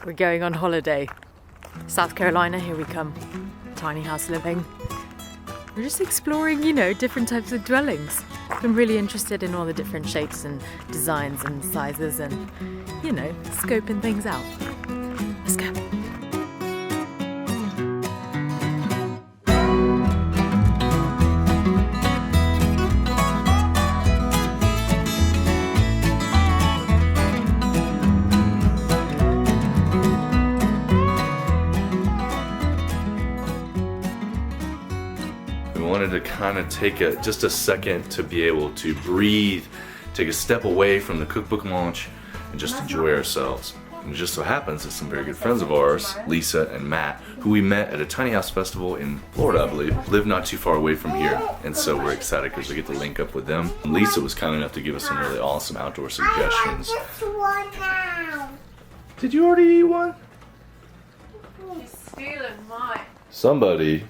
We're going on holiday. South Carolina, here we come. Tiny house living. We're just exploring, you know, different types of dwellings. I'm really interested in all the different shapes and designs and sizes and, you know, scoping things out. Let's go. We wanted to kind of take just a second to be able to breathe, take a step away from the cookbook launch, and just enjoy ourselves. And it just so happens that some very good friends of ours, Lisa and Matt, who we met at a tiny house festival in Florida, I believe, live not too far away from here. And so we're excited because we get to link up with them. And Lisa was kind enough to give us some really awesome outdoor suggestions. I want just one now. Did you already eat one? He's stealing mine. Somebody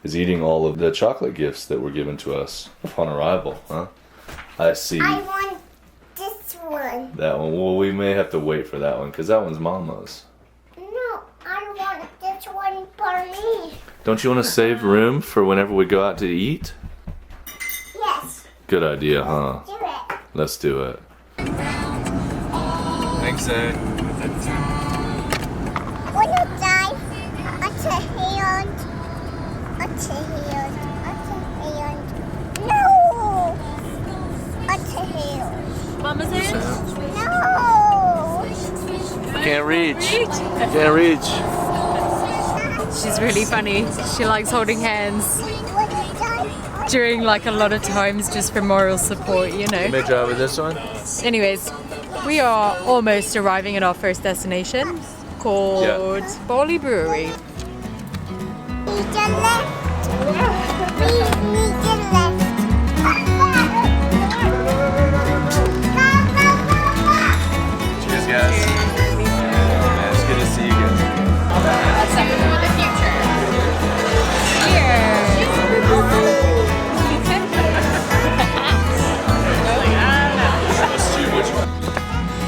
is eating all of the chocolate gifts that were given to us upon arrival, huh? I see. I want this one. That one. Well, we may have to wait for that one because that one's Mama's. No, I want this one for me. Don't you want to save room for whenever we go out to eat? Yes. Good idea, huh? Do it. Let's do it. Thanks, Ed. When you die, at the hand. At the hand. At the hand. No. At the hand. Mama's in? No. Can't reach. Can't reach. She's really funny. She likes holding hands When you die, during like a lot of times just for moral support, you know. May try with this one. Anyways, we are almost arriving at our first destination called Bowley Brewery. need the left. We need the left. Cheers, guys. Man, it's good to see you guys. That's something for the future. Cheers!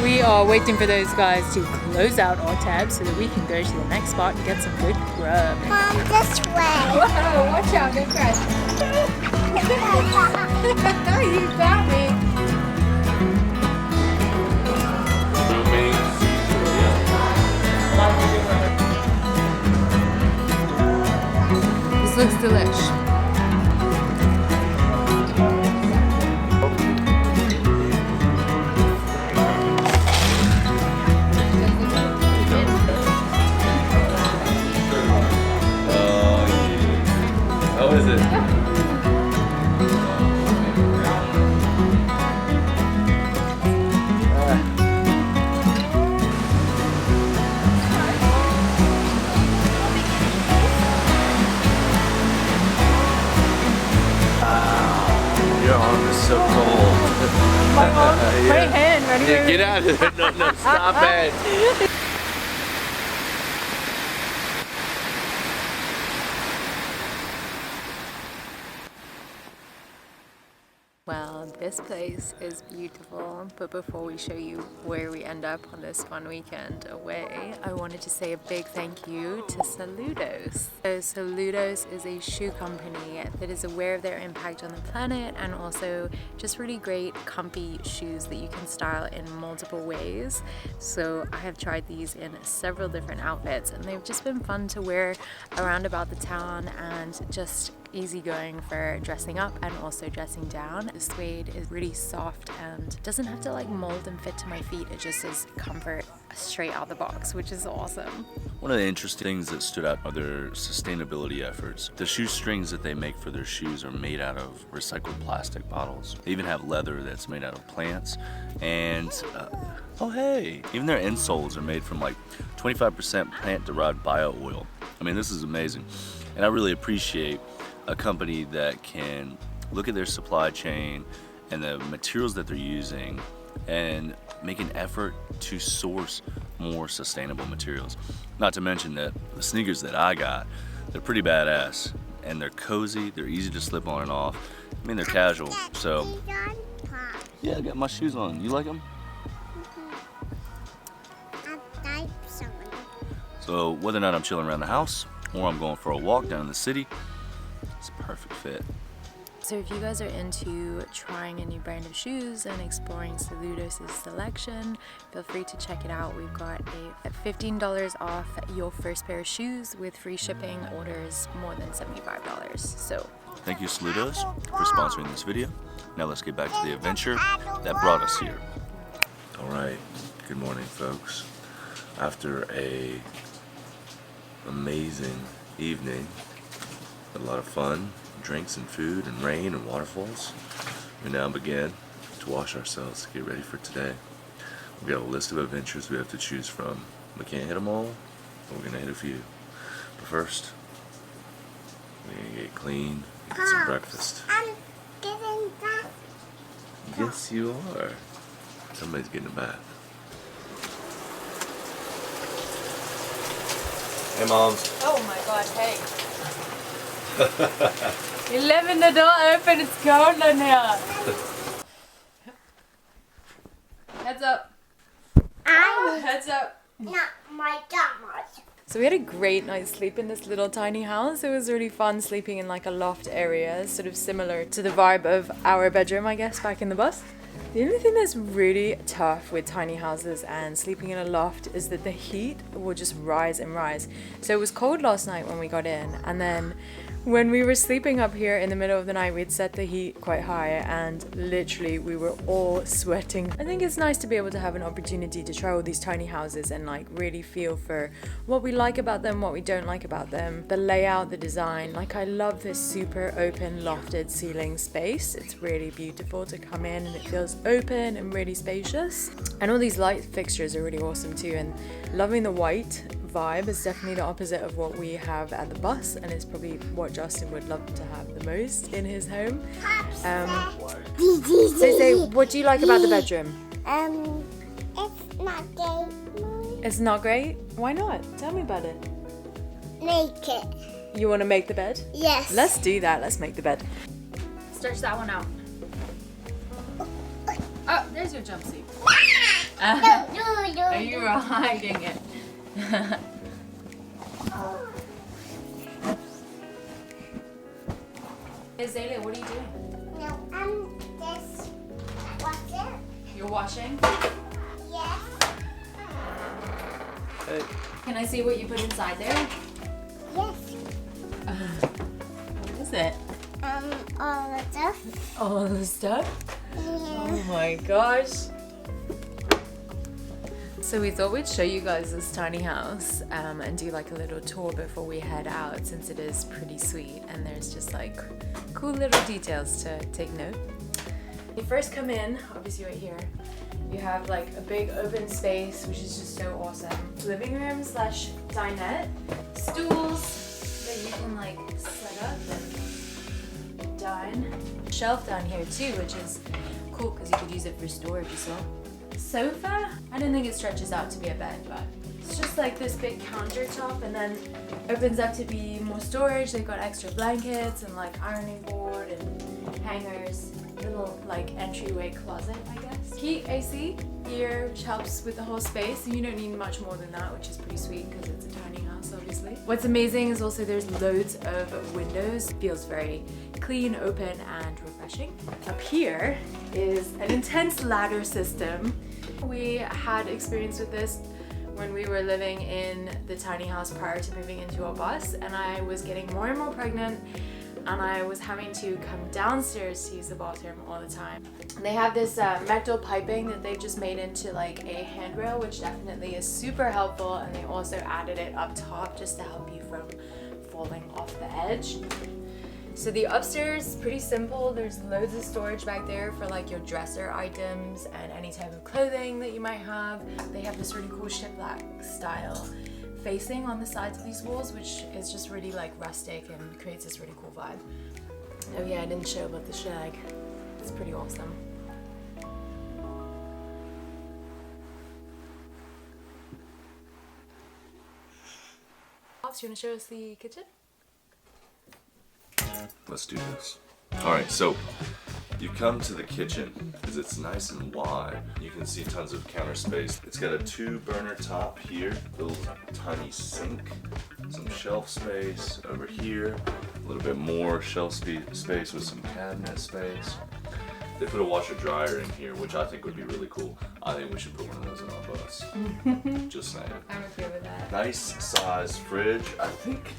We are waiting for those guys to close out our tab so that we can go to the next spot and get some good grub. Mom, this way. Whoa, watch out, good crash. You got me. This looks delish. How is it? Your arm is so cold. My right hand, ready? Yeah, get out of there. No, stop it. Well, this place is beautiful, but before we show you where we end up on this fun weekend away, I wanted to say a big thank you to Saludos. So Saludos is a shoe company that is aware of their impact on the planet and also just really great comfy shoes that you can style in multiple ways. So I have tried these in several different outfits and they've just been fun to wear around about the town and just easygoing for dressing up and also dressing down. The suede is really soft and doesn't have to like mold and fit to my feet. It just is comfort straight out the box, which is awesome. One of the interesting things that stood out are their sustainability efforts. The shoestrings that they make for their shoes are made out of recycled plastic bottles. They even have leather that's made out of plants. And, oh hey, even their insoles are made from like 25% plant-derived bio-oil. I mean, this is amazing. And I really appreciate a company that can look at their supply chain and the materials that they're using and make an effort to source more sustainable materials. Not to mention that the sneakers that I got, they're pretty badass and they're cozy, they're easy to slip on and off. I mean, they're casual, so yeah, I got my shoes on. You like them? I like So whether or not I'm chilling around the house or I'm going for a walk down in the city, it's a perfect fit. So if you guys are into trying a new brand of shoes and exploring Saludos' selection, feel free to check it out. We've got a $15 off your first pair of shoes with free shipping orders more than $75. So thank you, Saludos, for sponsoring this video. Now let's get back to the adventure that brought us here. All right, good morning, folks. After a amazing evening, a lot of fun, drinks and food and rain and waterfalls, we now begin to wash ourselves to get ready for today. We've got a list of adventures we have to choose from. We can't hit them all, but we're gonna hit a few. But first, we're gonna get clean and get some breakfast. I'm getting back. Yes, you are. Somebody's getting a bath. Hey, Moms. oh my god, hey. You're leaving the door open, it's cold in here. Heads up. Heads up. Not my pajamas. So we had a great night's sleep in this little tiny house. It was really fun sleeping in like a loft area, sort of similar to the vibe of our bedroom, I guess, back in the bus. The only thing that's really tough with tiny houses and sleeping in a loft is that the heat will just rise and rise. So it was cold last night when we got in, and then when we were sleeping up here in the middle of the night, we'd set the heat quite high and literally we were all sweating. I think it's nice to be able to have an opportunity to try all these tiny houses and like really feel for what we like about them, what we don't like about them, the layout, the design. Like I love this super open lofted ceiling space. It's really beautiful to come in and it feels open and really spacious. And all these light fixtures are really awesome too, and loving the white vibe is definitely the opposite of what we have at the bus, and it's probably what Justin would love to have the most in his home. So what do you like about the bedroom? It's not gay. It's not great? Why not? Tell me about it. Make it. You want to make the bed? Yes. Let's do that. Let's make the bed. Stretch that one out. Oh, there's your jumpsuit. Are you hiding it? Azalea, what are you doing? No, I'm just watching. You're washing? Yes. Can I see what you put inside there? Yes. What is it? All the stuff. All the stuff? Yeah. Oh my gosh. So we thought we'd show you guys this tiny house and do like a little tour before we head out, since it is pretty sweet and there's just like cool little details to take note. You first come in, obviously right here, you have like a big open space, which is just so awesome. Living room / dinette, stools that you can like set up and dine. Shelf down here too, which is cool because you could use it for storage as well. Sofa, I don't think it stretches out to be a bed, but it's just like this big countertop and then opens up to be more storage. They've got extra blankets and like ironing board and hangers, little like entryway closet, I guess. Heat AC here, which helps with the whole space, and you don't need much more than that, which is pretty sweet because it's a tiny house, obviously. What's amazing is also there's loads of windows. It feels very clean, open, and refreshing. Up here is an intense ladder system. We had experience with this when we were living in the tiny house prior to moving into a bus, and I was getting more and more pregnant, and I was having to come downstairs to use the bathroom all the time. And they have this metal piping that they've just made into like a handrail, which definitely is super helpful, and they also added it up top just to help you from falling off the edge. So the upstairs is pretty simple. There's loads of storage back there for like your dresser items and any type of clothing that you might have. They have this really cool shiplap style facing on the sides of these walls, which is just really like rustic and creates this really cool vibe. Oh yeah, I didn't show about the shag. It's pretty awesome. Pops, you want to show us the kitchen? Let's do this. All right, so You come to the kitchen because it's nice and wide. You can see tons of counter space. It's got a 2-burner top here, little tiny sink, some shelf space over here, a little bit more shelf space with some cabinet space. They put a washer dryer in here, which I think would be really cool. I think we should put one of those in our bus. Just saying. I'm okay with that. Nice size fridge. I think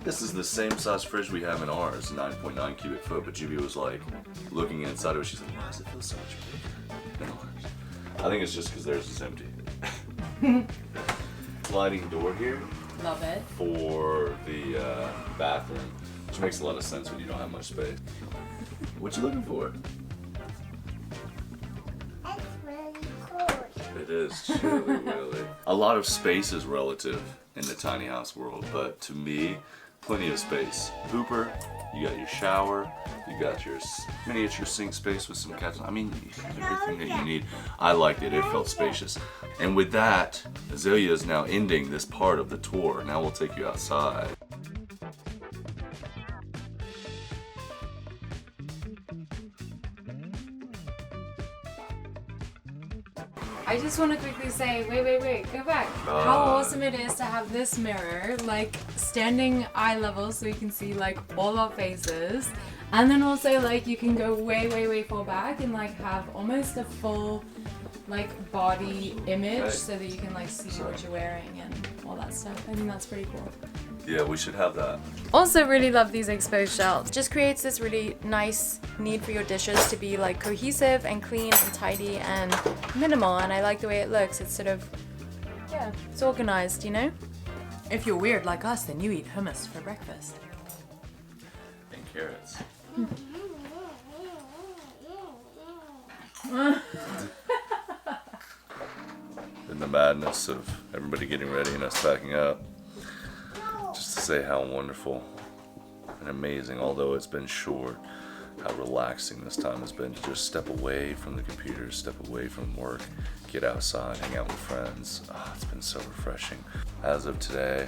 this is the same size fridge we have in ours, 9.9 cubic foot, but Juby was like looking inside of it, she's like, why does it feel so much bigger than ours? I think it's just because theirs is empty. Sliding door here. Love it. For the bathroom, which makes a lot of sense when you don't have much space. What you looking for? It's really cool. It is chilly, really. A lot of space is relative in the tiny house world, but to me, plenty of space. Pooper, you got your shower, you got your miniature sink space with some cats. I mean, everything that you need. I liked it, it felt spacious. And with that, Azalea is now ending this part of the tour. Now we'll take you outside. I just want to quickly say, wait, go back. How awesome it is to have this mirror, like standing eye level so you can see like all our faces. And then also like you can go way far back and like have almost a full like body image so that you can like see what you're wearing and all that stuff. I think that's pretty cool. Yeah, we should have that. Also really love these exposed shelves. Just creates this really nice need for your dishes to be like cohesive and clean and tidy and minimal, and I like the way it looks. It's sort of, yeah, it's organized, you know? If you're weird like us, then you eat hummus for breakfast. And carrots. In the madness of everybody getting ready and us packing up, just to say how wonderful and amazing, although it's been short, how relaxing this time has been to just step away from the computer, step away from work, get outside, hang out with friends. Oh, it's been so refreshing. As of today,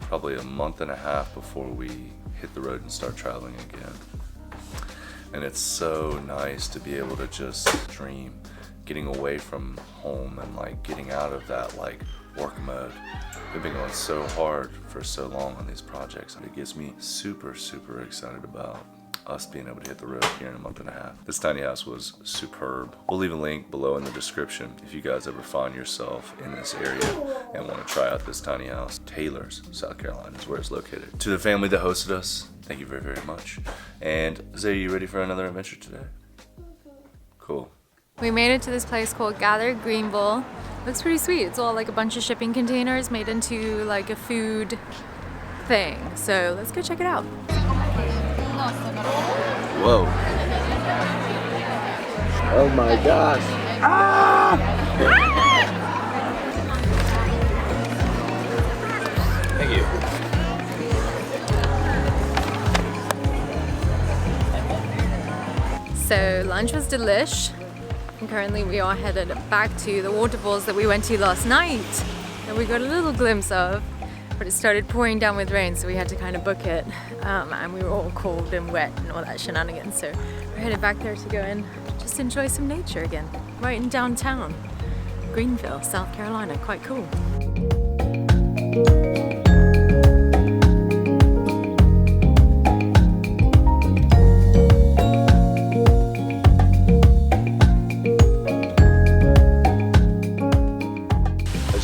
probably a month and a half before we hit the road and start traveling again. And it's so nice to be able to just dream, getting away from home and like getting out of that like work mode. We've been going so hard for so long on these projects, and it gets me super excited about us being able to hit the road here in a month and a half. This tiny house was superb. We'll leave a link below in the description if you guys ever find yourself in this area and want to try out this tiny house. Taylor's, South Carolina is where it's located. To the family that hosted us, thank you very much. And Zay, you ready for another adventure today? Cool. We made it to this place called Greenville. Looks pretty sweet. It's all like a bunch of shipping containers made into like a food thing. So let's go check it out. Whoa. Oh my gosh. Ah! Thank you. So lunch was delish. And currently we are headed back to the waterfalls that we went to last night that we got a little glimpse of, but it started pouring down with rain, so we had to kind of book it, and we were all cold and wet and all that shenanigans, so we're headed back there to go and just enjoy some nature again, right in downtown Greenville, South Carolina. Quite cool.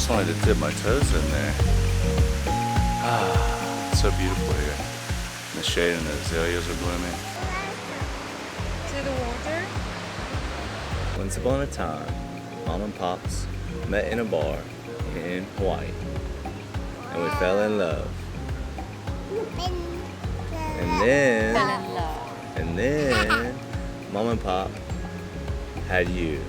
Wanted to dip my toes in there. Ah, it's so beautiful here. The shade and the azaleas are blooming. To the water. Once upon a time, Mom and Pops met in a bar in Hawaii, and we fell in love. And then, Mom and Pop had you.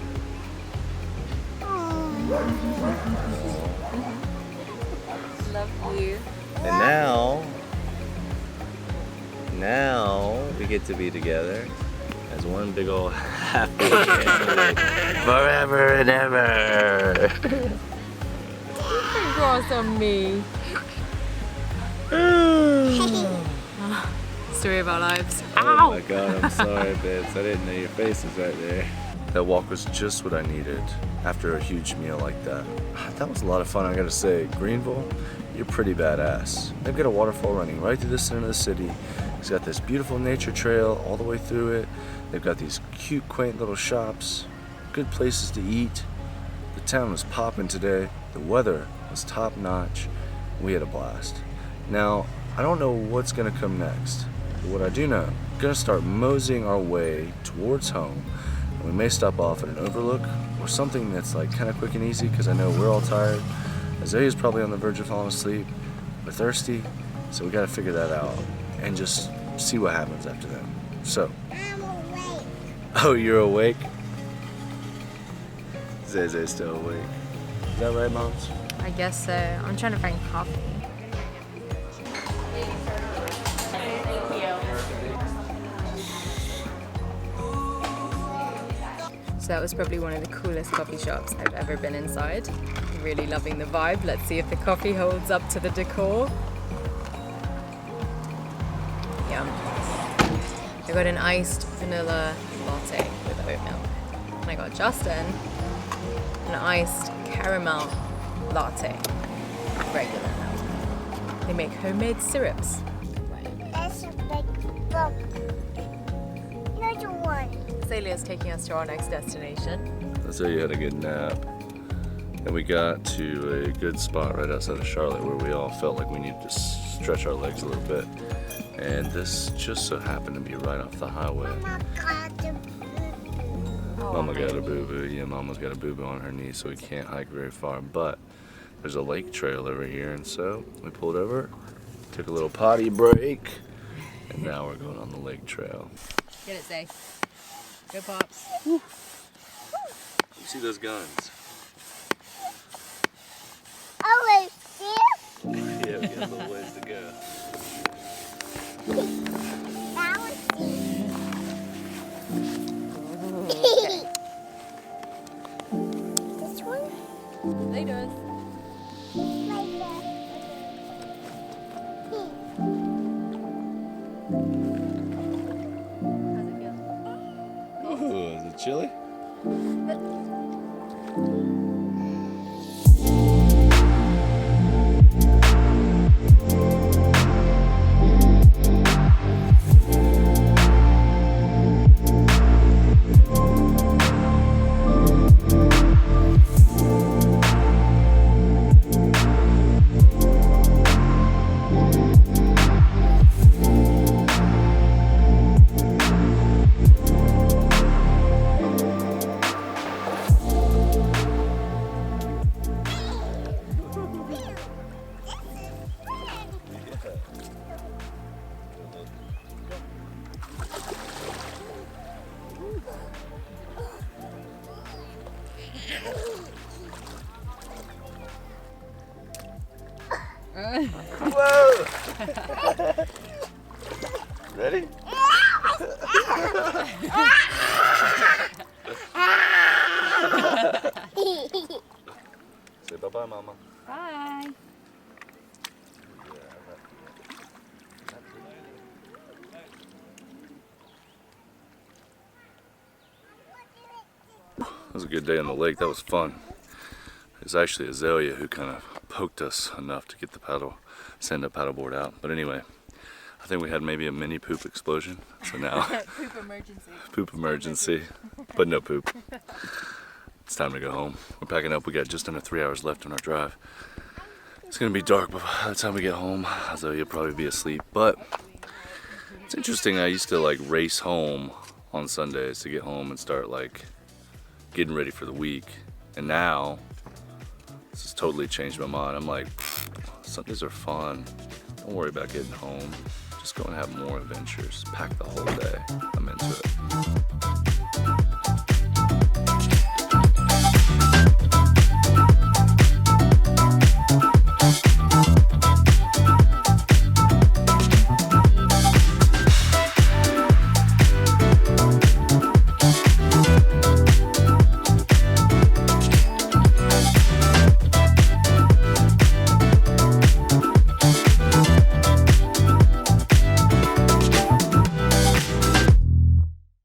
Love you. And now we get to be together as one big old happy family forever and ever. Cross on me. story of our lives. Oh Ow! my god, I'm sorry, babes. I didn't know your face was right there. That walk was just what I needed after a huge meal like that. That was a lot of fun, I gotta say. Greenville, you're pretty badass. They've got a waterfall running right through the center of the city. It's got this beautiful nature trail all the way through it. They've got these cute, quaint little shops, good places to eat. The town was popping today. The weather was top notch. We had a blast. Now, I don't know what's gonna come next, but what I do know, we're gonna start moseying our way towards home. And we may stop off at an overlook or something that's like kind of quick and easy, because I know we're all tired. Azalea's probably on the verge of falling asleep. We're thirsty, so we gotta figure that out and just see what happens after that. So, I'm awake. Oh, you're awake? Zeze's still awake. Is that right, Moms? I guess so. I'm trying to find coffee. So that was probably one of the coolest coffee shops I've ever been inside. Really loving the vibe. Let's see if the coffee holds up to the decor. Yum. I got an iced vanilla latte with oat milk. And I got Justin an iced caramel latte, regular milk. They make homemade syrups. That's a big book. Another one. Azalea's taking us to our next destination. Azalea had a good nap. And we got to a good spot right outside of Charlotte where we all felt like we needed to stretch our legs a little bit. And this just so happened to be right off the highway. Mama got the Mama got a boo-boo. Yeah, Mama's got a boo-boo on her knee, so we can't hike very far. But there's a lake trail over here, and so we pulled over, took a little potty break, and now we're going on the lake trail. Get it, Zay. Go, Pops. You see those guns? Oh, it's here? Yeah, we got a little ways to go. That was This one? They does. Like that. How's it feel? Ooh, is it chilly? Whoa! Ready? Say bye-bye, Mama. Bye. It was a good day on the lake. That was fun. It was actually Azalea who kind of poked us enough to get the send the paddleboard out. But anyway, I think we had maybe a mini poop explosion. So now, Poop emergency. poop emergency, but no poop. It's time to go home. We're packing up. We got just under 3 hours left on our drive. It's gonna be dark by the time we get home. Azalea will probably be asleep. But it's interesting. I used to like race home on Sundays to get home and start like getting ready for the week. And now, this has totally changed my mind. I'm like, Sundays are fun. Don't worry about getting home. Just go and have more adventures. Pack the whole day. I'm into it.